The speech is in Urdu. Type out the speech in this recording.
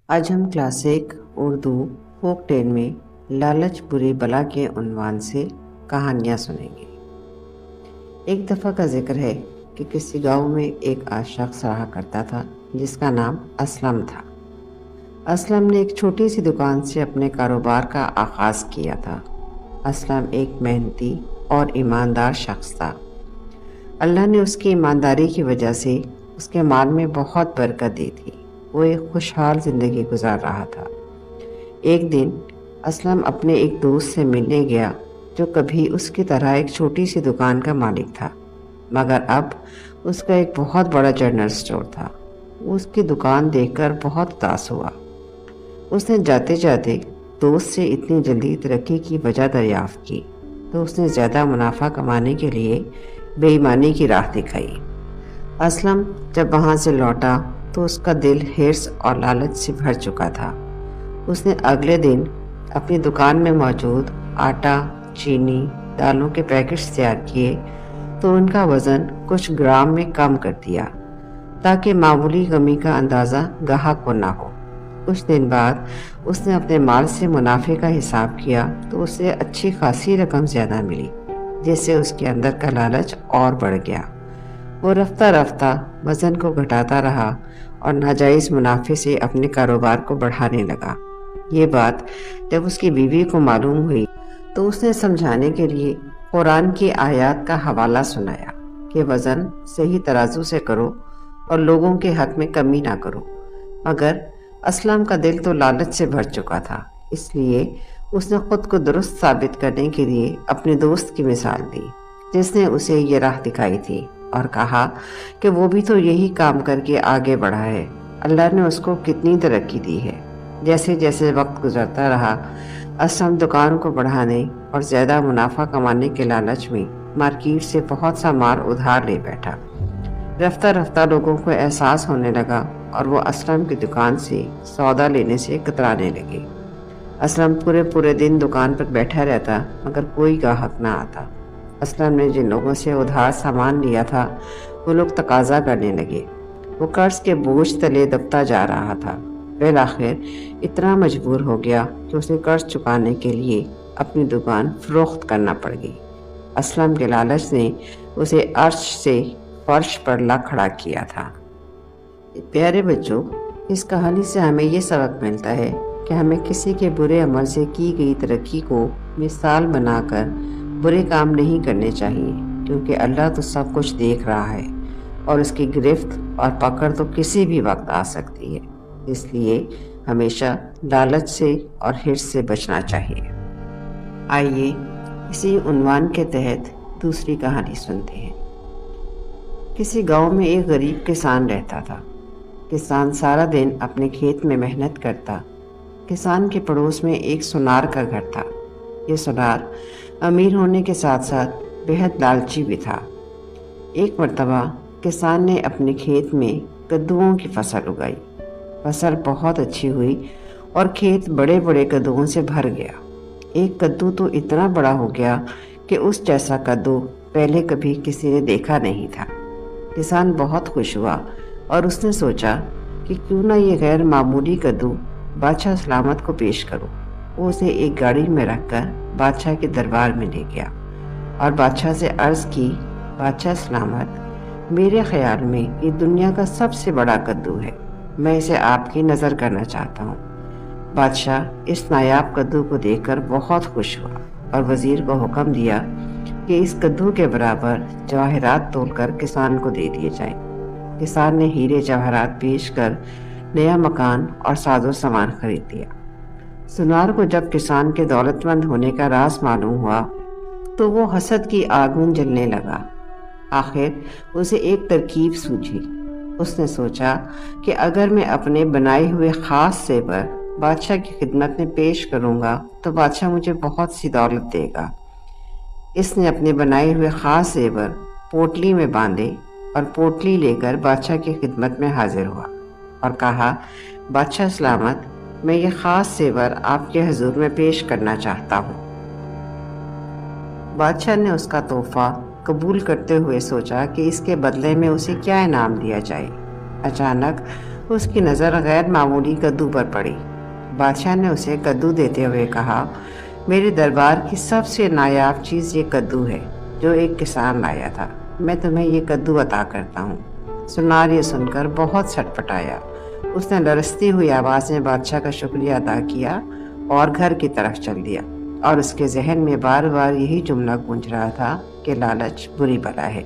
آج ہم کلاسک اردو فوک ٹیل میں لالچ بری بلا کے عنوان سے کہانیاں سنیں گے۔ ایک دفعہ کا ذکر ہے کہ کسی گاؤں میں ایک شخص رہا کرتا تھا جس کا نام اسلم تھا۔ اسلم نے ایک چھوٹی سی دکان سے اپنے کاروبار کا آغاز کیا تھا۔ اسلم ایک محنتی اور ایماندار شخص تھا۔ اللہ نے اس کی ایمانداری کی وجہ سے اس کے مال میں بہت برکت دی تھی۔ وہ ایک خوشحال زندگی گزار رہا تھا۔ ایک دن اسلم اپنے ایک دوست سے ملنے گیا جو کبھی اس کی طرح ایک چھوٹی سی دکان کا مالک تھا، مگر اب اس کا ایک بہت بڑا جنرل اسٹور تھا۔ وہ اس کی دکان دیکھ کر بہت اداس ہوا۔ اس نے جاتے جاتے دوست سے اتنی جلدی ترقی کی وجہ دریافت کی تو اس نے زیادہ منافع کمانے کے لیے بے ایمانی کی راہ دکھائی۔ اسلم جب وہاں سے لوٹا تو اس کا دل حرص اور لالچ سے بھر چکا تھا۔ اس نے اگلے دن اپنی دکان میں موجود آٹا، چینی، دالوں کے پیکٹس تیار کیے تو ان کا وزن کچھ گرام میں کم کر دیا تاکہ معمولی کمی کا اندازہ گاہک کو نہ ہو۔ کچھ دن بعد اس نے اپنے مال سے منافع کا حساب کیا تو اسے اچھی خاصی رقم زیادہ ملی، جس سے اس کے اندر کا لالچ اور بڑھ گیا۔ وہ رفتہ رفتہ وزن کو گھٹاتا رہا اور ناجائز منافع سے اپنے کاروبار کو بڑھانے لگا۔ یہ بات جب اس کی بیوی کو معلوم ہوئی تو اس نے سمجھانے کے لیے قرآن کی آیات کا حوالہ سنایا کہ وزن صحیح ترازو سے کرو اور لوگوں کے حق میں کمی نہ کرو۔ مگر اسلم کا دل تو لالچ سے بھر چکا تھا، اس لیے اس نے خود کو درست ثابت کرنے کے لیے اپنے دوست کی مثال دی جس نے اسے یہ راہ دکھائی تھی، اور کہا کہ وہ بھی تو یہی کام کر کے آگے بڑھا ہے، اللہ نے اس کو کتنی ترقی دی ہے۔ جیسے جیسے وقت گزرتا رہا، اسلم دکان کو بڑھانے اور زیادہ منافع کمانے کے لالچ میں مارکیٹ سے بہت سا مال ادھار لے بیٹھا۔ رفتہ رفتہ لوگوں کو احساس ہونے لگا اور وہ اسلم کی دکان سے سودا لینے سے کترانے لگے۔ اسلم پورے دن دکان پر بیٹھا رہتا مگر کوئی گاہک نہ آتا۔ اسلم نے جن لوگوں سے ادھار سامان لیا تھا وہ لوگ تقاضا کرنے لگے۔ وہ قرض کے بوجھ تلے دبتا جا رہا تھا۔ بالآخر اتنا مجبور ہو گیا کہ اسے قرض چکانے کے لیے اپنی دکان فروخت کرنا پڑ گئی۔ اسلم کے لالچ نے اسے عرش سے فرش پر لا کھڑا کیا تھا۔ پیارے بچوں، اس کہانی سے ہمیں یہ سبق ملتا ہے کہ ہمیں کسی کے برے عمل سے کی گئی ترقی کو مثال بنا کر برے کام نہیں کرنے چاہیے، کیونکہ اللہ تو سب کچھ دیکھ رہا ہے اور اس کی گرفت اور پکڑ تو کسی بھی وقت آ سکتی ہے۔ اس لیے ہمیشہ لالچ سے اور حرص سے بچنا چاہیے۔ آئیے اسی عنوان کے تحت دوسری کہانی سنتے ہیں۔ کسی گاؤں میں ایک غریب کسان رہتا تھا۔ کسان سارا دن اپنے کھیت میں محنت کرتا۔ کسان کے پڑوس میں ایک سونار کا گھر تھا۔ یہ سونار امیر ہونے کے ساتھ ساتھ بہت لالچی بھی تھا۔ ایک مرتبہ کسان نے اپنے کھیت میں کدوؤں کی فصل اگائی۔ فصل بہت اچھی ہوئی اور کھیت بڑے بڑے کدوؤں سے بھر گیا۔ ایک کدو تو اتنا بڑا ہو گیا کہ اس جیسا کدو پہلے کبھی کسی نے دیکھا نہیں تھا۔ کسان بہت خوش ہوا اور اس نے سوچا کہ کیوں نہ یہ غیر معمولی کدو بادشاہ سلامت کو پیش کرو۔ وہ اسے ایک گاڑی میں رکھ کر بادشاہ کے دربار میں لے گیا اور بادشاہ سے عرض کی، بادشاہ سلامت، میرے خیال میں یہ دنیا کا سب سے بڑا کدو ہے، میں اسے آپ کی نظر کرنا چاہتا ہوں۔ بادشاہ اس نایاب کدو کو دیکھ کر بہت خوش ہوا اور وزیر کو حکم دیا کہ اس کدو کے برابر جواہرات تول کر کسان کو دے دیے جائیں۔ کسان نے ہیرے جواہرات بیچ کر نیا مکان اور ساز و سامان خرید لیا۔ سونار کو جب کسان کے دولت مند ہونے کا راز معلوم ہوا تو وہ حسد کی آگ میں جلنے لگا۔ آخر اسے ایک ترکیب سوجھی۔ اس نے سوچا کہ اگر میں اپنے بنائے ہوئے خاص زیور بادشاہ کی خدمت میں پیش کروں گا تو بادشاہ مجھے بہت سی دولت دے گا۔ اس نے اپنے بنائے ہوئے خاص زیور پوٹلی میں باندھے اور پوٹلی لے کر بادشاہ کی خدمت میں حاضر ہوا اور کہا، بادشاہ سلامت، میں یہ خاص زیور آپ کے حضور میں پیش کرنا چاہتا ہوں۔ بادشاہ نے اس کا تحفہ قبول کرتے ہوئے سوچا کہ اس کے بدلے میں اسے کیا انعام دیا جائے۔ اچانک اس کی نظر غیر معمولی کدو پر پڑی۔ بادشاہ نے اسے کدو دیتے ہوئے کہا، میرے دربار کی سب سے نایاب چیز یہ کدو ہے جو ایک کسان لایا تھا، میں تمہیں یہ کدو عطا کرتا ہوں۔ سنار یہ سن کر بہت چھٹ پٹایا۔ اس نے لرزتی ہوئی آواز میں بادشاہ کا شکریہ ادا کیا اور گھر کی طرف چل دیا، اور اس کے ذہن میں بار بار یہی جملہ گونج رہا تھا کہ لالچ بری بلا ہے۔